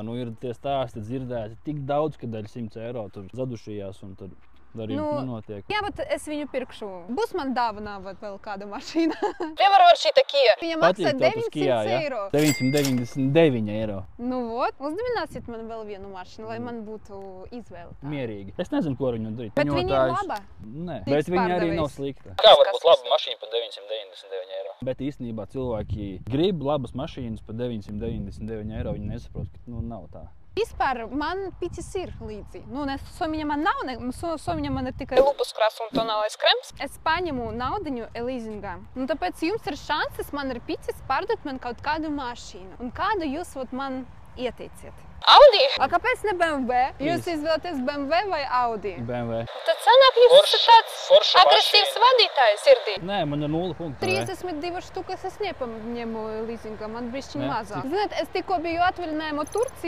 Nu, ir tie stāsti dzirdēti tik daudz, ka daļ 100 eiro tur zadušajās un tad darījums nenotiek. Jā, bet es viņu pirkšu. Būs man dāvanā vēl kāda mašīna. Nevar var šī Kia. Viņa maksā 900 eiro. 999 eiro. Nu, vot, uzdevināsiet man vēl vienu mašīnu, lai man būtu izvēle. Mierīgi. Es nezinu, ko ar viņu darīt. Bet viņa ir laba. Nē, bet viņa arī nav slikta. Kā var būt laba mašīna par 999 eiro? Bet īstenībā cilvēki grib labas mašīnas par 999 eiro. Viņi nesaprot, ka nav tā. Vispār man picis ir līdzi. Nu, somiņa man nav, somiņa man ir tikai Lupus krāsa un tonālais krems. Es paņemu naudiņu leasingā. Un tāpēc jums ir šanses, man ir picis pārdot man kaut kādu mašīnu. Un kādu jūs man ieteiciet? Audi? Kāpēc ne BMW? Jūs izvēlaties BMW vai Audi? BMW. Tad sanāk, jūs esat tāds agresīvs vadītājs sirdī. Nē, man ir 0 punktu. 32 štukas es nepaņemu leasingā, man bišķiņ mazāk. Ziniet, es tikko biju atvaļinājumā Turcijā.